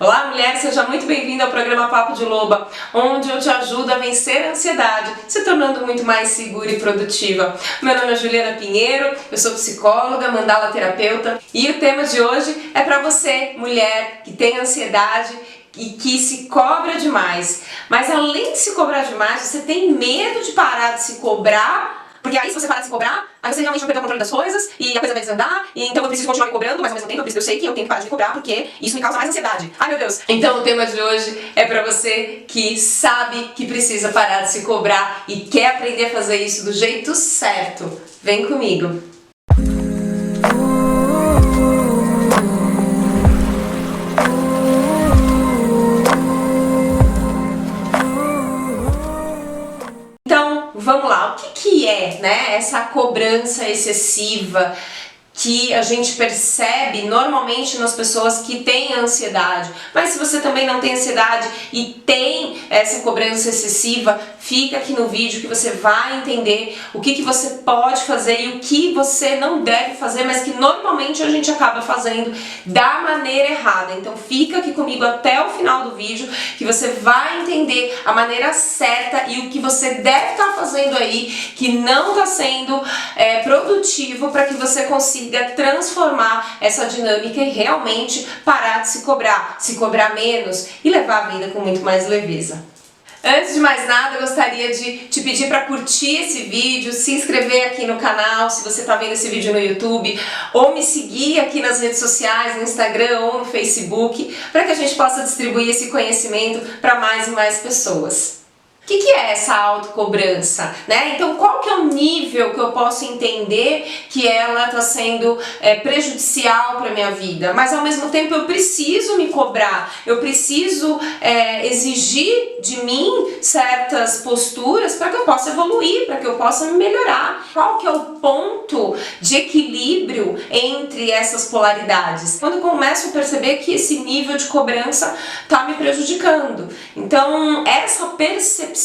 Olá, mulher, seja muito bem-vinda ao programa Papo de Loba, onde eu te ajudo a vencer a ansiedade, se tornando muito mais segura e produtiva. Meu nome é Juliana Pinheiro, eu sou psicóloga, mandala terapeuta, e o tema de hoje é para você, mulher, que tem ansiedade e que se cobra demais. Mas além de se cobrar demais, você tem medo de parar de se cobrar. Porque aí, se você parar de se cobrar, aí você realmente vai perder o controle das coisas e a coisa vai desandar, e então eu preciso continuar me cobrando, mas ao mesmo tempo eu sei que eu tenho que parar de me cobrar porque isso me causa mais ansiedade. Ai meu Deus! Então o tema de hoje é pra você que sabe que precisa parar de se cobrar e quer aprender a fazer isso do jeito certo. Vem comigo! Vamos lá, o que é, né, essa cobrança excessiva que a gente percebe normalmente nas pessoas que têm ansiedade? Mas se você também não tem ansiedade e tem essa cobrança excessiva, fica aqui no vídeo que você vai entender o que você pode fazer e o que você não deve fazer, mas que normalmente a gente acaba fazendo da maneira errada. Então fica aqui comigo até o final do vídeo que você vai entender a maneira certa e o que você deve estar fazendo aí que não está sendo produtivo para que você consiga transformar essa dinâmica e realmente parar de se cobrar menos e levar a vida com muito mais leveza. Antes de mais nada, eu gostaria de te pedir para curtir esse vídeo, se inscrever aqui no canal, se você está vendo esse vídeo no YouTube, ou me seguir aqui nas redes sociais, no Instagram ou no Facebook, para que a gente possa distribuir esse conhecimento para mais e mais pessoas. O que é essa autocobrança, né? Então, qual que é o nível que eu posso entender que ela está sendo prejudicial para a minha vida? Mas, ao mesmo tempo, eu preciso me cobrar, eu preciso exigir de mim certas posturas para que eu possa evoluir, para que eu possa me melhorar. Qual que é o ponto de equilíbrio entre essas polaridades? Quando eu começo a perceber que esse nível de cobrança está me prejudicando. Então, essa percepção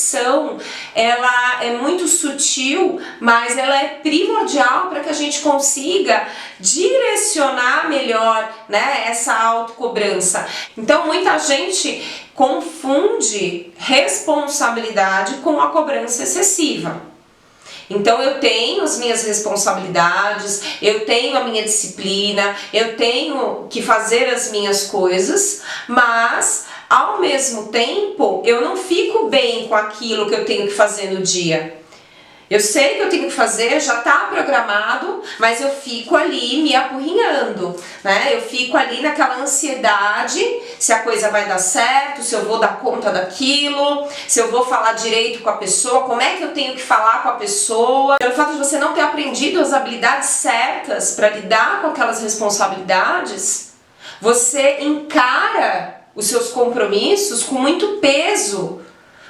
ela é muito sutil, mas ela é primordial para que a gente consiga direcionar melhor, né, essa autocobrança. Então muita gente confunde responsabilidade com a cobrança excessiva. Então eu tenho as minhas responsabilidades, eu tenho a minha disciplina, eu tenho que fazer as minhas coisas, mas ao mesmo tempo eu não fico bem com aquilo que eu tenho que fazer no dia. Eu sei que eu tenho que fazer, já está programado, mas eu fico ali me apurrinhando, né? Eu fico ali naquela ansiedade, se a coisa vai dar certo, se eu vou dar conta daquilo, se eu vou falar direito com a pessoa, como é que eu tenho que falar com a pessoa. Pelo fato de você não ter aprendido as habilidades certas para lidar com aquelas responsabilidades, você encara os seus compromissos com muito peso,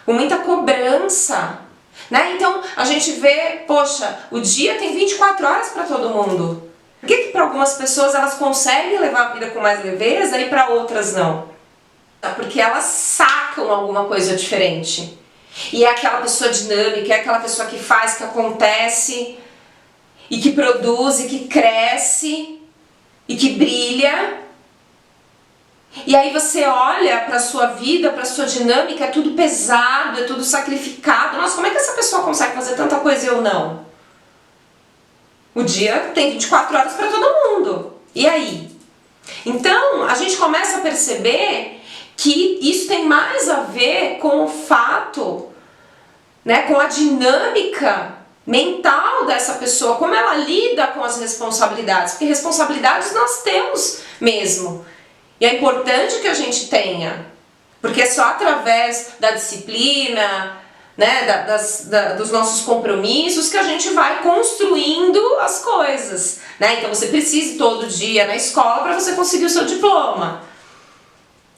com muita cobrança. Né? Então a gente vê, poxa, o dia tem 24 horas para todo mundo. Por que para algumas pessoas elas conseguem levar a vida com mais leveza e para outras não? Porque elas sacam alguma coisa diferente. E é aquela pessoa dinâmica, é aquela pessoa que faz, que acontece, e que produz, e que cresce, e que brilha. E aí você olha para a sua vida, para a sua dinâmica, é tudo pesado, é tudo sacrificado. Nossa, como é que essa pessoa consegue fazer tanta coisa e eu não? O dia tem 24 horas para todo mundo. E aí? Então, a gente começa a perceber que isso tem mais a ver com o fato, né, com a dinâmica mental dessa pessoa, como ela lida com as responsabilidades. Porque responsabilidades nós temos mesmo. E é importante que a gente tenha, porque é só através da disciplina, né, dos nossos compromissos que a gente vai construindo as coisas, né? Então você precisa ir todo dia na escola para você conseguir o seu diploma,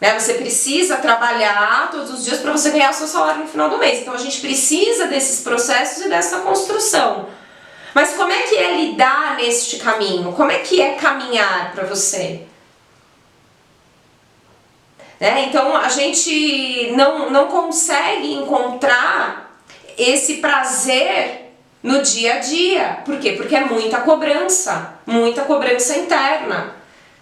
né? Você precisa trabalhar todos os dias para você ganhar o seu salário no final do mês. Então a gente precisa desses processos e dessa construção. Mas como é que é lidar neste caminho? Como é que é caminhar para você? Então a gente não consegue encontrar esse prazer no dia a dia. Por quê? Porque é muita cobrança interna.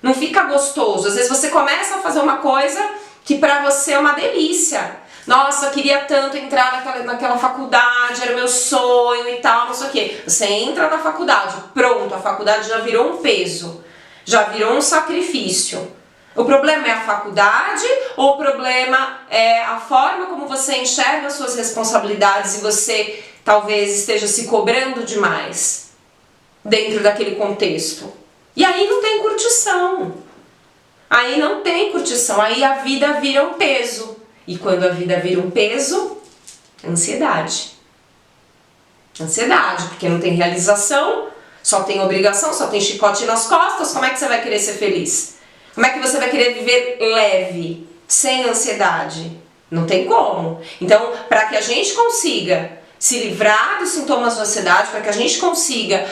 Não fica gostoso. Às vezes você começa a fazer uma coisa que pra você é uma delícia. Nossa, eu queria tanto entrar naquela faculdade, era o meu sonho e tal, não sei o quê. Você entra na faculdade, pronto, a faculdade já virou um peso, já virou um sacrifício. O problema é a faculdade ou o problema é a forma como você enxerga as suas responsabilidades e você talvez esteja se cobrando demais dentro daquele contexto? E aí não tem curtição. Aí não tem curtição, aí a vida vira um peso. E quando a vida vira um peso, ansiedade. Ansiedade, porque não tem realização, só tem obrigação, só tem chicote nas costas, como é que você vai querer ser feliz? Como é que você vai querer viver leve, sem ansiedade? Não tem como. Então, para que a gente consiga se livrar dos sintomas da ansiedade, para que a gente consiga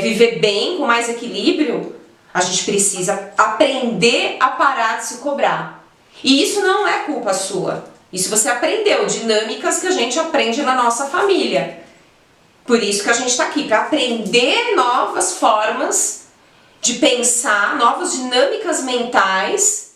viver bem, com mais equilíbrio, a gente precisa aprender a parar de se cobrar. E isso não é culpa sua. Isso você aprendeu, dinâmicas que a gente aprende na nossa família. Por isso que a gente está aqui, para aprender novas formas de pensar, novas dinâmicas mentais,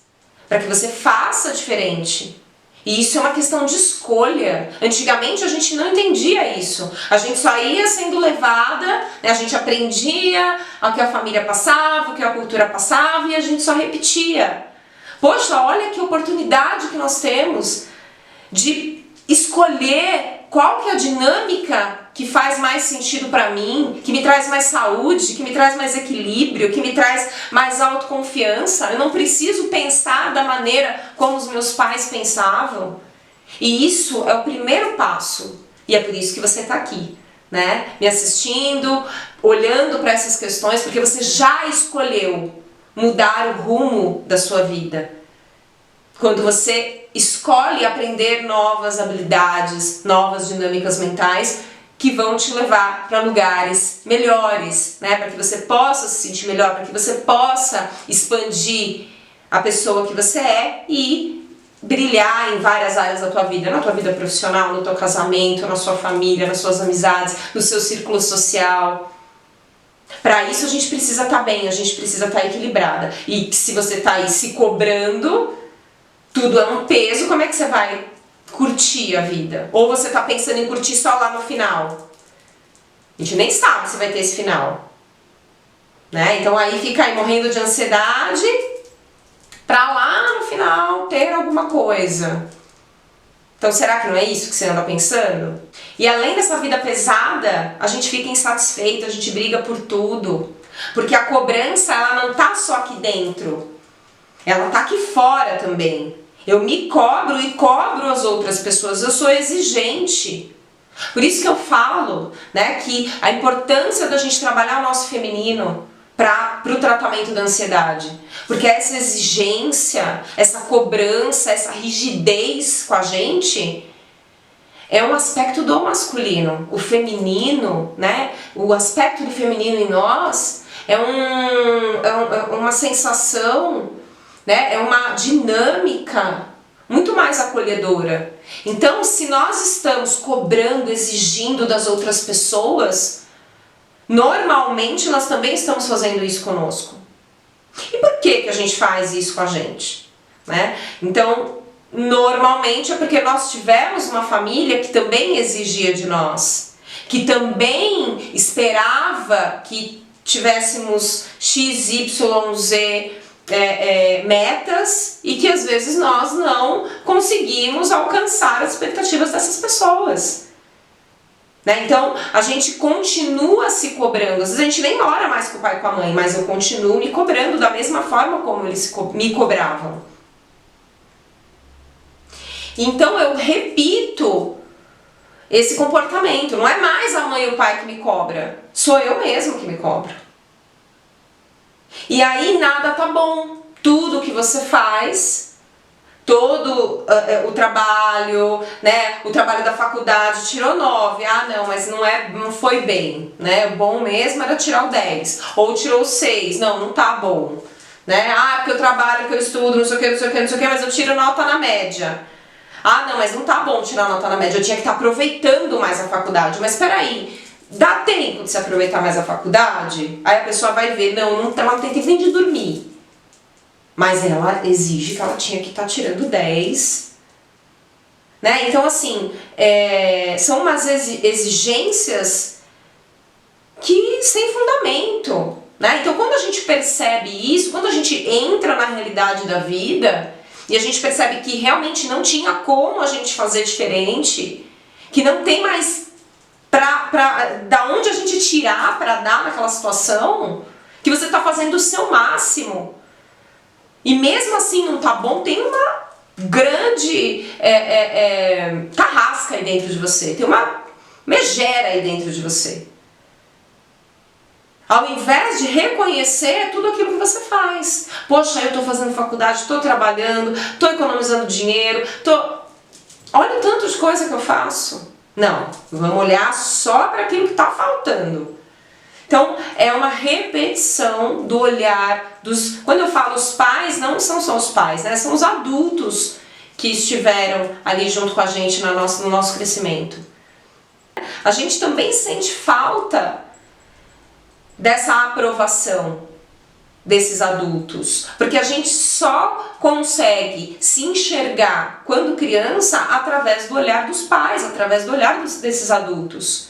para que você faça diferente. E isso é uma questão de escolha. Antigamente a gente não entendia isso. A gente só ia sendo levada, né? A gente aprendia o que a família passava, o que a cultura passava e a gente só repetia. Poxa, olha que oportunidade que nós temos de escolher qual que é a dinâmica que faz mais sentido para mim, que me traz mais saúde, que me traz mais equilíbrio, que me traz mais autoconfiança. Eu não preciso pensar da maneira como os meus pais pensavam. E isso é o primeiro passo. E é por isso que você está aqui, né? Me assistindo, olhando para essas questões, porque você já escolheu mudar o rumo da sua vida. Quando você escolhe aprender novas habilidades, novas dinâmicas mentais que vão te levar para lugares melhores, né? Para que você possa se sentir melhor, para que você possa expandir a pessoa que você é e brilhar em várias áreas da tua vida, na tua vida profissional, no teu casamento, na sua família, nas suas amizades, no seu círculo social. Para isso a gente precisa estar bem, a gente precisa estar equilibrada. E se você está aí se cobrando, tudo é um peso, como é que você vai curtir a vida? Ou você está pensando em curtir só lá no final? A gente nem sabe se vai ter esse final, né? Então aí fica aí morrendo de ansiedade para lá no final ter alguma coisa. Então será que não é isso que você anda pensando? E além dessa vida pesada, a gente fica insatisfeito, a gente briga por tudo. Porque a cobrança, ela não tá só aqui dentro. Ela tá aqui fora também. Eu me cobro e cobro as outras pessoas. Eu sou exigente. Por isso que eu falo, né, que a importância da gente trabalhar o nosso feminino para o tratamento da ansiedade. Porque essa exigência, essa cobrança, essa rigidez com a gente é um aspecto do masculino. O feminino, né, o aspecto do feminino em nós é uma sensação, né, é uma dinâmica muito mais acolhedora. Então, se nós estamos cobrando, exigindo das outras pessoas, normalmente nós também estamos fazendo isso conosco. E por que a gente faz isso com a gente? Né? Então, normalmente é porque nós tivemos uma família que também exigia de nós, que também esperava que tivéssemos X, Y, Z metas e que às vezes nós não conseguimos alcançar as expectativas dessas pessoas. Né? Então a gente continua se cobrando, às vezes a gente nem mora mais com o pai e com a mãe, mas eu continuo me cobrando da mesma forma como eles me cobravam. Então eu repito esse comportamento, não é mais a mãe e o pai que me cobra, sou eu mesmo que me cobro. E aí nada tá bom, tudo que você faz, todo o trabalho, né, o trabalho da faculdade tirou 9, não, mas não foi bem, né, o bom mesmo era tirar o 10, ou tirou 6, não tá bom, né, porque eu trabalho, que eu estudo, não sei o que, não sei o que, não sei o que, mas eu tiro nota na média. Não, mas não tá bom tirar nota na média, eu tinha que estar aproveitando mais a faculdade, mas peraí, dá tempo de se aproveitar mais a faculdade? Aí a pessoa vai ver, ela não tem tempo nem de dormir. mas ela exige que ela tinha que estar tirando 10, né? Então, assim, são umas exigências que sem fundamento, né? Então, quando a gente percebe isso, quando a gente entra na realidade da vida e a gente percebe que realmente não tinha como a gente fazer diferente, que não tem mais da onde a gente tirar para dar naquela situação, que você está fazendo o seu máximo e mesmo assim não tá bom, tem uma grande carrasca aí dentro de você, tem uma megera aí dentro de você. Ao invés de reconhecer tudo aquilo que você faz. Poxa, eu tô fazendo faculdade, tô trabalhando, tô economizando dinheiro, olha o tanto de coisa que eu faço. Não, vamos olhar só para aquilo que está faltando. Então, é uma repetição do olhar dos... Quando eu falo os pais, não são só os pais, né? São os adultos que estiveram ali junto com a gente no nosso crescimento. A gente também sente falta dessa aprovação desses adultos, porque a gente só consegue se enxergar quando criança através do olhar dos pais, através do olhar desses adultos.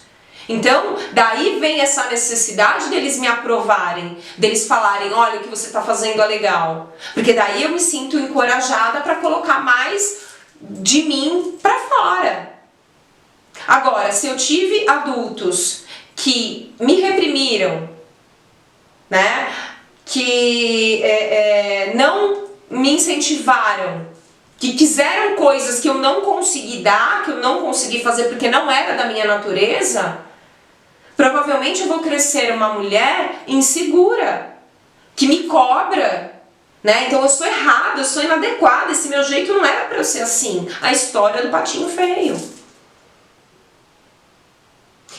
Então, daí vem essa necessidade deles me aprovarem, deles falarem, olha, o que você está fazendo é legal, porque daí eu me sinto encorajada para colocar mais de mim para fora. Agora, se eu tive adultos que me reprimiram, né, que não me incentivaram, que quiseram coisas que eu não consegui dar, que eu não consegui fazer porque não era da minha natureza, provavelmente eu vou crescer uma mulher insegura, que me cobra, né? Então eu sou errada, eu sou inadequada, esse meu jeito não era para eu ser assim. A história do patinho feio.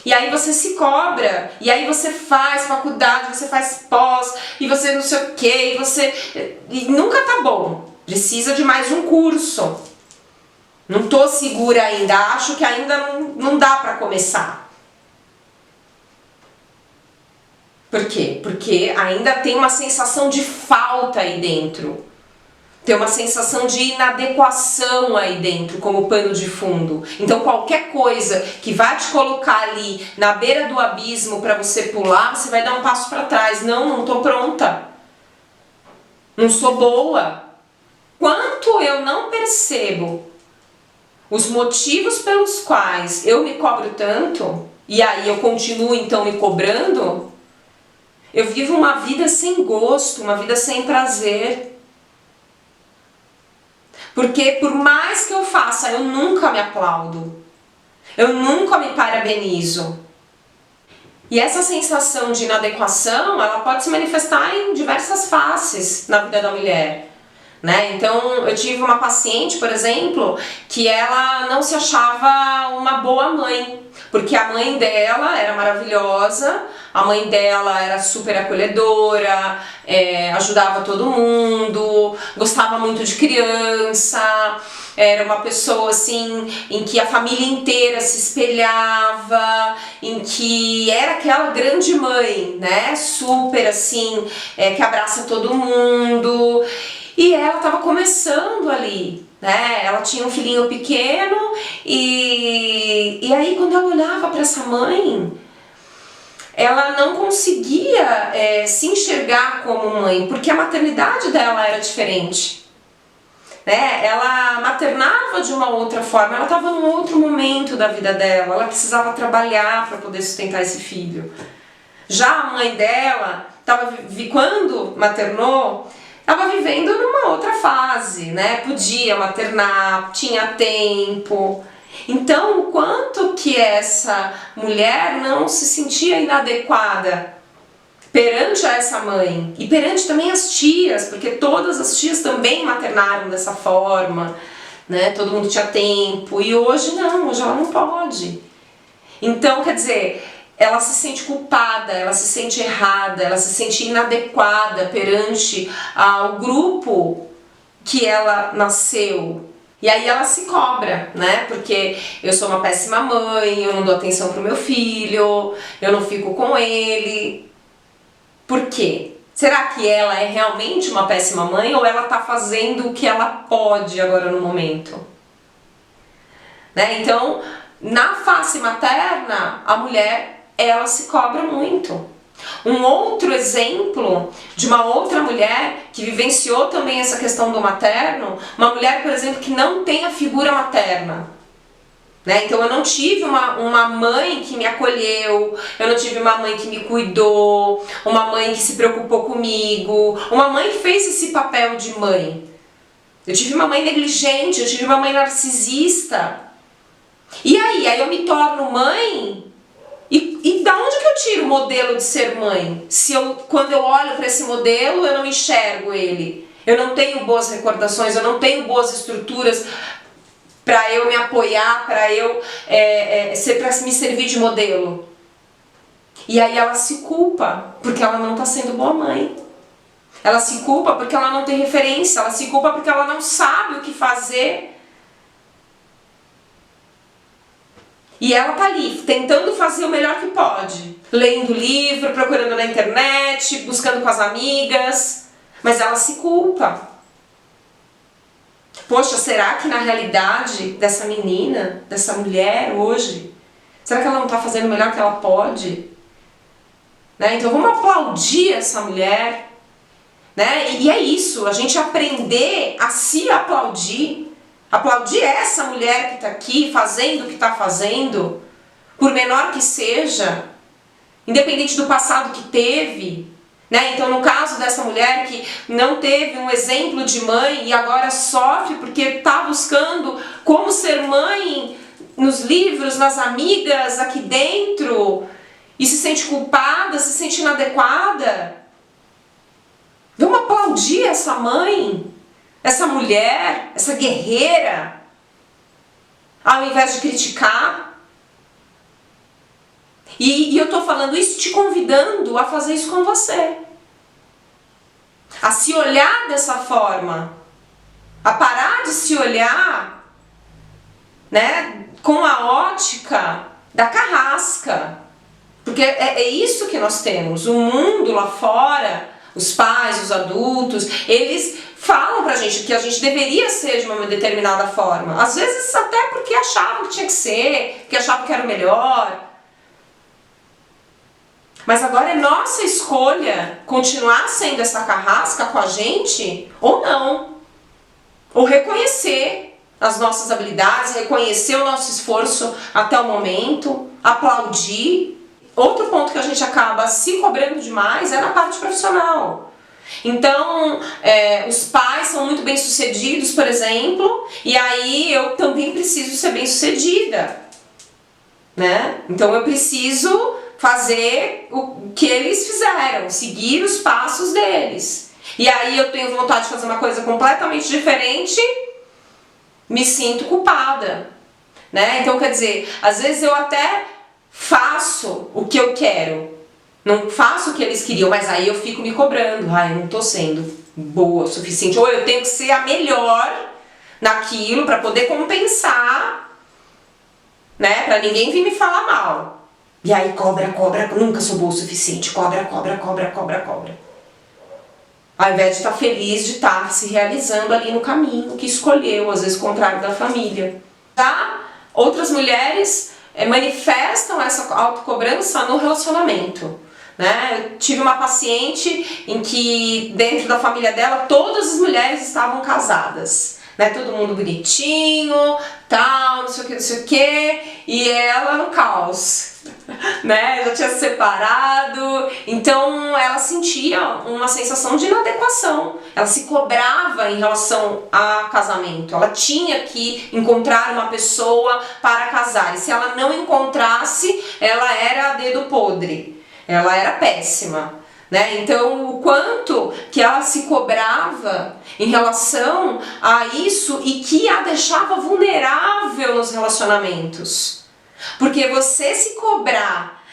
E aí você se cobra, e aí você faz faculdade, você faz pós, e você não sei o que, e nunca tá bom. Precisa de mais um curso. Não tô segura ainda, acho que ainda não dá pra começar. Por quê? Porque ainda tem uma sensação de falta aí dentro. Tem uma sensação de inadequação aí dentro, como pano de fundo. Então qualquer coisa que vai te colocar ali na beira do abismo para você pular, você vai dar um passo para trás. Não tô pronta. Não sou boa. Quanto eu não percebo os motivos pelos quais eu me cobro tanto, e aí eu continuo então me cobrando, eu vivo uma vida sem gosto, uma vida sem prazer. Porque por mais que eu faça, eu nunca me aplaudo. Eu nunca me parabenizo. E essa sensação de inadequação, ela pode se manifestar em diversas faces na vida da mulher, né? Então, eu tive uma paciente, por exemplo, que ela não se achava uma boa mãe, porque a mãe dela era maravilhosa, a mãe dela era super acolhedora, ajudava todo mundo, gostava muito de criança, era uma pessoa assim em que a família inteira se espelhava, em que era aquela grande mãe, né? Super assim, que abraça todo mundo. E ela estava começando ali, né? Ela tinha um filhinho pequeno e aí quando ela olhava para essa mãe, ela não conseguia se enxergar como mãe, porque a maternidade dela era diferente, né? Ela maternava de uma outra forma, ela estava num outro momento da vida dela, ela precisava trabalhar para poder sustentar esse filho. Já a mãe dela, quando maternou, estava vivendo numa outra fase, né? Podia maternar, tinha tempo. Então, o quanto que essa mulher não se sentia inadequada perante essa mãe e perante também as tias, porque todas as tias também maternaram dessa forma, né? Todo mundo tinha tempo e hoje não, hoje ela não pode. Então, quer dizer, ela se sente culpada, ela se sente errada, ela se sente inadequada perante ao grupo que ela nasceu. E aí ela se cobra, né? Porque eu sou uma péssima mãe, eu não dou atenção pro meu filho, eu não fico com ele. Por quê? Será que ela é realmente uma péssima mãe ou ela está fazendo o que ela pode agora no momento? Né? Então, na face materna, a mulher, ela se cobra muito. Um outro exemplo de uma outra mulher que vivenciou também essa questão do materno, uma mulher, por exemplo, que não tem a figura materna. Né? Então eu não tive uma mãe que me acolheu, eu não tive uma mãe que me cuidou, uma mãe que se preocupou comigo, uma mãe que fez esse papel de mãe. Eu tive uma mãe negligente, eu tive uma mãe narcisista. E aí eu me torno mãe e da onde que eu tiro o modelo de ser mãe? Se quando eu olho para esse modelo eu não enxergo ele, eu não tenho boas recordações, eu não tenho boas estruturas para eu me apoiar, para eu para me servir de modelo. E aí ela se culpa porque ela não está sendo boa mãe. Ela se culpa porque ela não tem referência, ela se culpa porque ela não sabe o que fazer. E ela tá ali, tentando fazer o melhor que pode. Lendo livro, procurando na internet, buscando com as amigas. Mas ela se culpa. Poxa, será que na realidade dessa menina, dessa mulher hoje, será que ela não está fazendo o melhor que ela pode? Né? Então vamos aplaudir essa mulher. Né? E é isso, a gente aprender a se aplaudir. Aplaudir essa mulher que está aqui fazendo o que está fazendo, por menor que seja, independente do passado que teve. Né? Então, no caso dessa mulher que não teve um exemplo de mãe e agora sofre porque está buscando como ser mãe nos livros, nas amigas, aqui dentro, e se sente culpada, se sente inadequada. Vamos aplaudir essa mãe, essa mulher, essa guerreira, ao invés de criticar. E eu estou falando isso te convidando a fazer isso com você. A se olhar dessa forma. A parar de se olhar, né, com a ótica da carrasca. Porque é isso que nós temos. O mundo lá fora, os pais, os adultos, eles falam pra gente que a gente deveria ser de uma determinada forma. Às vezes até porque achavam que tinha que ser, porque achavam que era o melhor. Mas agora é nossa escolha continuar sendo essa carrasca com a gente ou não. Ou reconhecer as nossas habilidades, reconhecer o nosso esforço até o momento, aplaudir. Outro ponto que a gente acaba se cobrando demais é na parte profissional. Então, os pais são muito bem-sucedidos, por exemplo, e aí eu também preciso ser bem-sucedida. Né? Então eu preciso fazer o que eles fizeram, seguir os passos deles. E aí eu tenho vontade de fazer uma coisa completamente diferente, me sinto culpada. Né? Então, quer dizer, às vezes eu até faço o que eu quero, não faço o que eles queriam, mas aí eu fico me cobrando. Ai, eu não tô sendo boa o suficiente. Ou eu tenho que ser a melhor naquilo para poder compensar, né? Pra ninguém vir me falar mal. E aí cobra, nunca sou boa o suficiente. Cobra. Ao invés de estar feliz de estar se realizando ali no caminho que escolheu, às vezes contrário da família. Já outras mulheres manifestam essa autocobrança no relacionamento. Né? Eu tive uma paciente em que dentro da família dela todas as mulheres estavam casadas. Né? Todo mundo bonitinho, tal, não sei o que, e ela no caos. Né? Já tinha se separado, então ela sentia uma sensação de inadequação. Ela se cobrava em relação a casamento. Ela tinha que encontrar uma pessoa para casar. E se ela não encontrasse, ela era dedo podre. Ela era péssima. Né? Então, o quanto que ela se cobrava em relação a isso e que a deixava vulnerável nos relacionamentos. Porque você se cobrar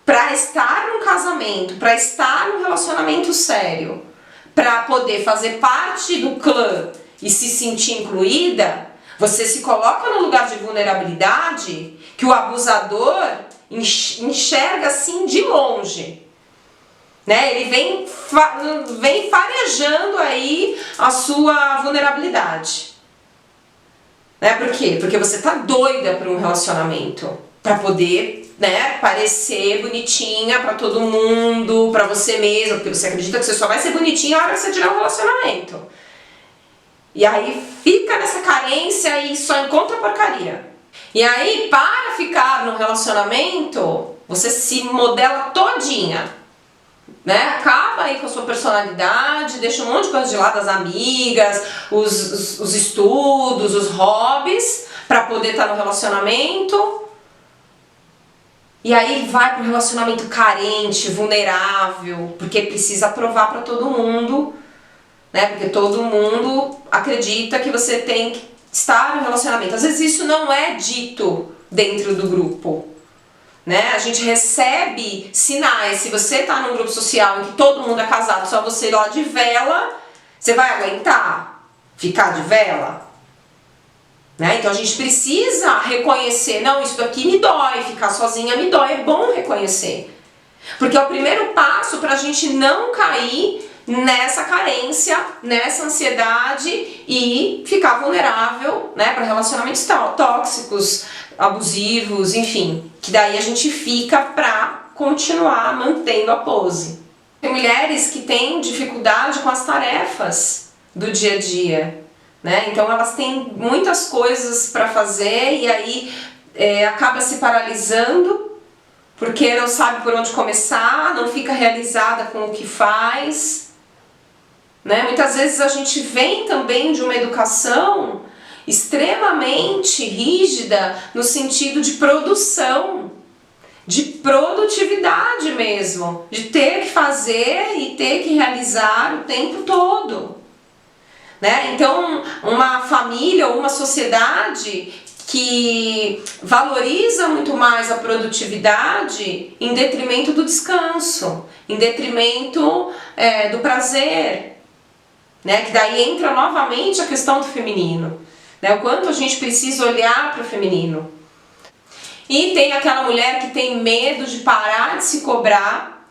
para estar num casamento, para estar num relacionamento sério, para poder fazer parte do clã e se sentir incluída, você se coloca no lugar de vulnerabilidade que o abusador enxerga assim de longe. né? Ele vem farejando aí a sua vulnerabilidade. Né? Por quê? Porque você tá doida para um relacionamento, para poder, né, parecer bonitinha para todo mundo, para você mesma, porque você acredita que você só vai ser bonitinha na hora que você tiver um relacionamento. E aí fica nessa carência e só encontra porcaria. E aí, para ficar no relacionamento, você se modela todinha, né? Acaba aí com a sua personalidade, deixa um monte de coisa de lado, as amigas, os estudos, os hobbies, para poder estar no relacionamento. E aí vai pro relacionamento carente, vulnerável, porque precisa provar para todo mundo, né? Porque todo mundo acredita que você tem que estar no relacionamento. Às vezes isso não é dito dentro do grupo, né? A gente recebe sinais. Se você tá num grupo social em que todo mundo é casado, só você lá de vela, você vai aguentar ficar de vela? Né? Então a gente precisa reconhecer, não, isso daqui me dói, ficar sozinha me dói, é bom reconhecer. Porque é o primeiro passo para a gente não cair nessa carência, nessa ansiedade e ficar vulnerável, né, para relacionamentos tóxicos, abusivos, enfim, que daí a gente fica para continuar mantendo a pose. Tem mulheres que têm dificuldade com as tarefas do dia a dia, né? Então elas têm muitas coisas para fazer e aí acaba se paralisando porque não sabe por onde começar, não fica realizada com o que faz. Né? Muitas vezes a gente vem também de uma educação extremamente rígida no sentido de produção, de produtividade mesmo, de ter que fazer e ter que realizar o tempo todo. Né? Então, uma família ou uma sociedade que valoriza muito mais a produtividade em detrimento do descanso, em detrimento do prazer. Né? Que daí entra novamente a questão do feminino, né? O quanto a gente precisa olhar para o feminino. E tem aquela mulher que tem medo de parar de se cobrar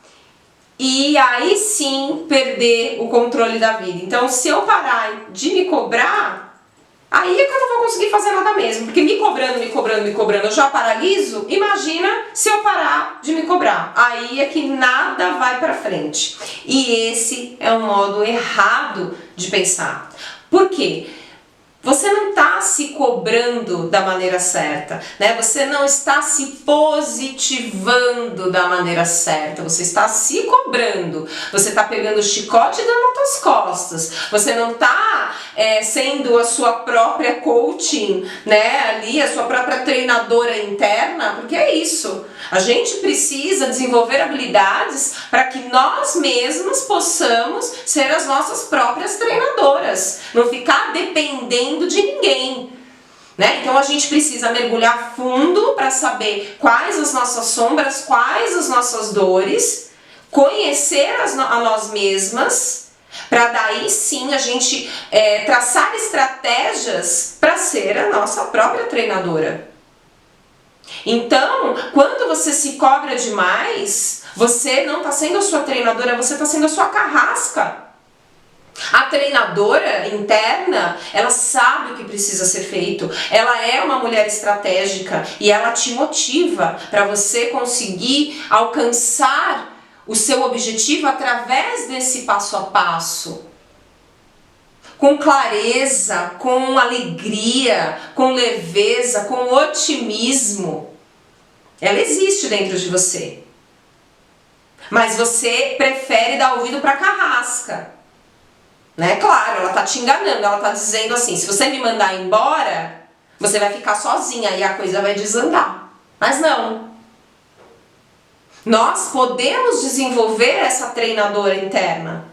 e aí sim perder o controle da vida. Então, se eu parar de me cobrar, aí é que eu não vou conseguir fazer nada mesmo, porque me cobrando, eu já paraliso. Imagina se eu parar de me cobrar, aí é que nada vai pra frente. E esse é um modo errado de pensar. Por quê? Você não está se cobrando da maneira certa, né? Você não está se positivando da maneira certa, você está se cobrando, você está pegando o chicote e dando nas suas costas, você não está sendo a sua própria coaching, né? Ali, a sua própria treinadora interna, porque é isso. A gente precisa desenvolver habilidades para que nós mesmos possamos ser as nossas próprias treinadoras, não ficar dependendo de ninguém. Né? Então a gente precisa mergulhar fundo para saber quais as nossas sombras, quais as nossas dores, conhecer a nós mesmas, para daí sim a gente traçar estratégias para ser a nossa própria treinadora. Então, quando você se cobra demais, você não está sendo a sua treinadora, você está sendo a sua carrasca. A treinadora interna, ela sabe o que precisa ser feito, ela é uma mulher estratégica e ela te motiva para você conseguir alcançar o seu objetivo através desse passo a passo. Com clareza, com alegria, com leveza, com otimismo. Ela existe dentro de você. Mas você prefere dar ouvido para carrasca. Né? Claro, ela tá te enganando, ela tá dizendo assim, se você me mandar embora, você vai ficar sozinha e a coisa vai desandar. Mas não. Nós podemos desenvolver essa treinadora interna.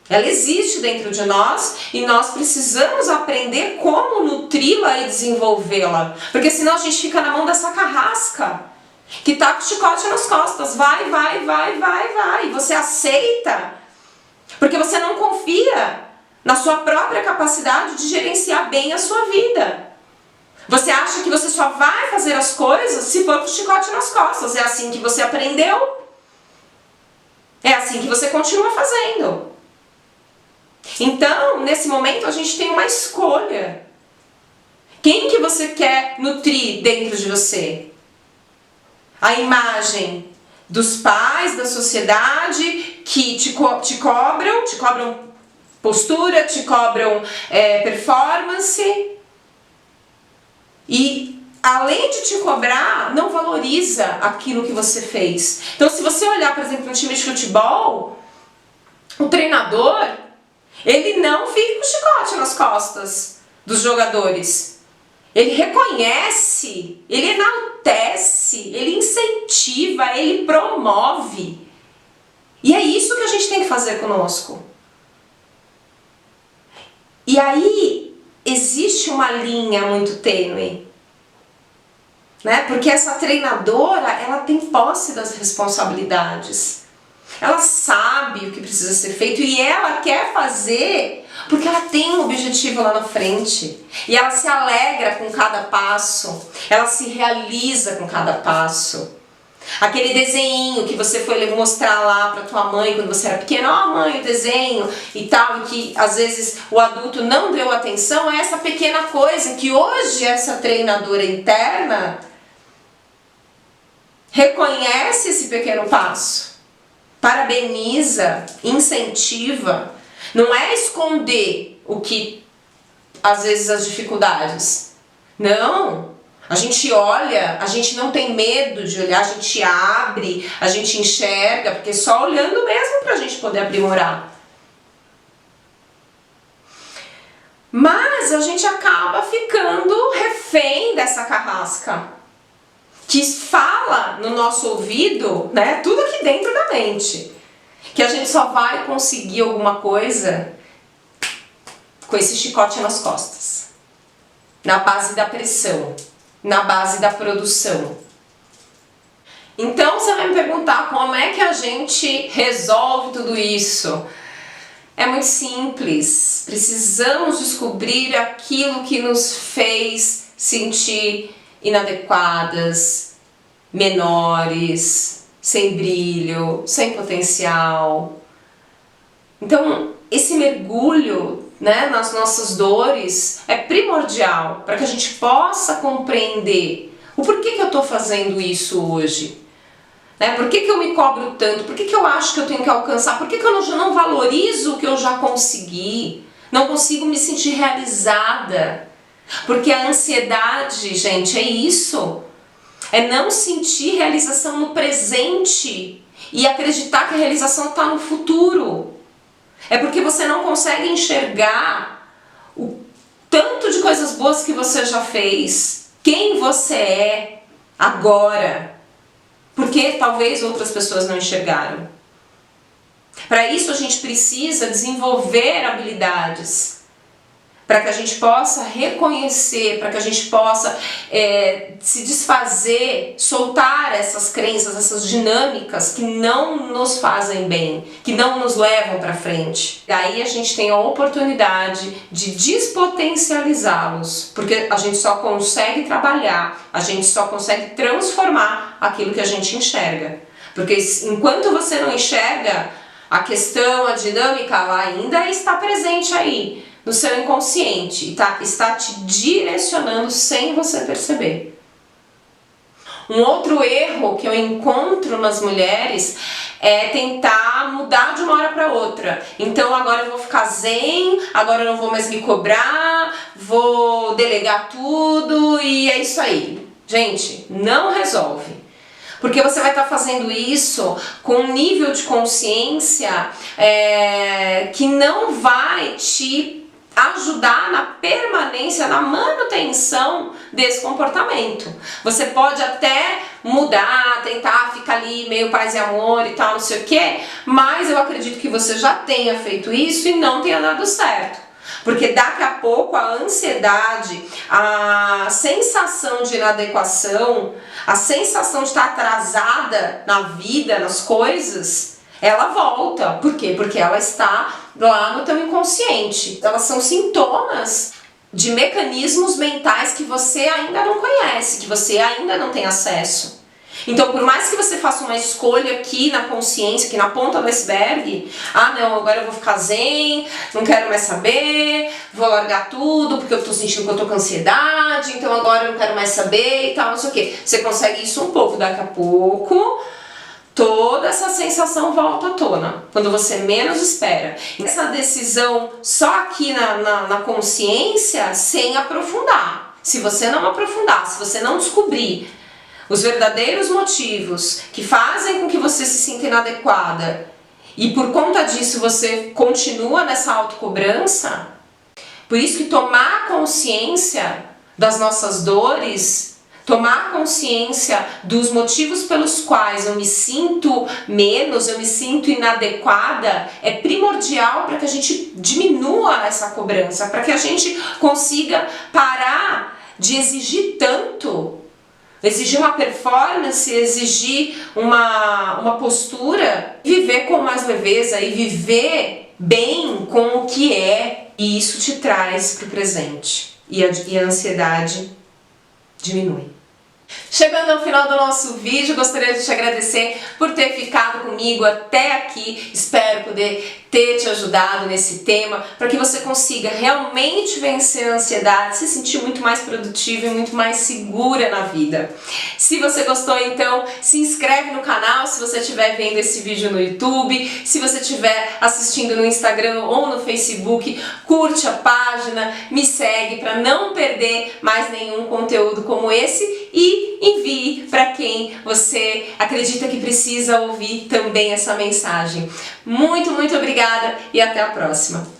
Ela existe dentro de nós e nós precisamos aprender como nutri-la e desenvolvê-la. Porque senão a gente fica na mão dessa carrasca que tá com o chicote nas costas. Vai. E você aceita porque você não confia na sua própria capacidade de gerenciar bem a sua vida. Você acha que você só vai fazer as coisas se for com o chicote nas costas. É assim que você aprendeu. É assim que você continua fazendo. Então, nesse momento, a gente tem uma escolha. Quem que você quer nutrir dentro de você? A imagem dos pais, da sociedade, que te cobram postura, te cobram performance. E além de te cobrar, não valoriza aquilo que você fez. Então, se você olhar, por exemplo, no time de futebol, o treinador, ele não fica com chicote nas costas dos jogadores. Ele reconhece, ele enaltece, ele incentiva, ele promove. E é isso que a gente tem que fazer conosco. E aí existe uma linha muito tênue, né? Porque essa treinadora, ela tem posse das responsabilidades. Ela sabe o que precisa ser feito e ela quer fazer porque ela tem um objetivo lá na frente. E ela se alegra com cada passo, ela se realiza com cada passo. Aquele desenho que você foi mostrar lá pra tua mãe quando você era pequena, ó mãe, o desenho e tal, e que às vezes o adulto não deu atenção, é essa pequena coisa que hoje essa treinadora interna reconhece esse pequeno passo, parabeniza, incentiva. Não é esconder o que, às vezes, as dificuldades. Não. A gente olha, a gente não tem medo de olhar, a gente abre, a gente enxerga, porque só olhando mesmo pra gente poder aprimorar. Mas a gente acaba ficando refém dessa carrasca, que fala no nosso ouvido, né, tudo aqui dentro da mente, que a gente só vai conseguir alguma coisa com esse chicote nas costas, na base da pressão, na base da produção. Então você vai me perguntar como é que a gente resolve tudo isso? É muito simples. Precisamos descobrir aquilo que nos fez sentir inadequadas, menores, sem brilho, sem potencial. Então, esse mergulho, né, nas nossas dores é primordial para que a gente possa compreender o porquê que eu estou fazendo isso hoje. Né? Por que eu me cobro tanto? Por que eu acho que eu tenho que alcançar? Por que eu não valorizo o que eu já consegui? Não consigo me sentir realizada? Porque a ansiedade, gente, é isso. É não sentir realização no presente e acreditar que a realização está no futuro. É porque você não consegue enxergar o tanto de coisas boas que você já fez, quem você é agora, porque talvez outras pessoas não enxergaram. Para isso a gente precisa desenvolver habilidades, para que a gente possa reconhecer, para que a gente possa se desfazer, soltar essas crenças, essas dinâmicas que não nos fazem bem, que não nos levam para frente. Daí a gente tem a oportunidade de despotencializá-los, porque a gente só consegue trabalhar, a gente só consegue transformar aquilo que a gente enxerga. Porque enquanto você não enxerga, a questão, a dinâmica, ela ainda está presente aí no seu inconsciente, está te direcionando sem você perceber. Um outro erro que eu encontro nas mulheres é tentar mudar de uma hora para outra. Então agora eu vou ficar zen, agora eu não vou mais me cobrar, vou delegar tudo e é isso aí. Gente, não resolve. Porque você vai estar fazendo isso com um nível de consciência que não vai te ajudar na permanência, na manutenção desse comportamento. Você pode até mudar, tentar ficar ali meio paz e amor e tal, não sei o que, mas eu acredito que você já tenha feito isso e não tenha dado certo. Porque daqui a pouco a ansiedade, a sensação de inadequação, a sensação de estar atrasada na vida, nas coisas, ela volta. Por quê? Porque ela está lá no teu inconsciente. Elas são sintomas de mecanismos mentais que você ainda não conhece, que você ainda não tem acesso. Então, por mais que você faça uma escolha aqui na consciência, aqui na ponta do iceberg, ah não, agora eu vou ficar zen, não quero mais saber, vou largar tudo porque eu tô sentindo que eu tô com ansiedade, então agora eu não quero mais saber e tal, não sei o que. Você consegue isso um pouco, daqui a pouco toda essa sensação volta à tona, quando você menos espera. Essa decisão só aqui na consciência, sem aprofundar. Se você não aprofundar, se você não descobrir os verdadeiros motivos que fazem com que você se sinta inadequada e por conta disso você continua nessa autocobrança, por isso que tomar consciência das nossas dores, tomar consciência dos motivos pelos quais eu me sinto menos, eu me sinto inadequada, é primordial para que a gente diminua essa cobrança, para que a gente consiga parar de exigir tanto. Exigir uma performance, exigir uma postura, viver com mais leveza e viver bem com o que é. E isso te traz para o presente. E a ansiedade diminui. Chegando ao final do nosso vídeo, gostaria de te agradecer por ter ficado comigo até aqui. Espero poder ter te ajudado nesse tema para que você consiga realmente vencer a ansiedade, se sentir muito mais produtiva e muito mais segura na vida. Se você gostou, então se inscreve no canal se você estiver vendo esse vídeo no YouTube, se você estiver assistindo no Instagram ou no Facebook, curte a página, me segue para não perder mais nenhum conteúdo como esse e envie para quem você acredita que precisa ouvir também essa mensagem. Muito obrigada e até a próxima!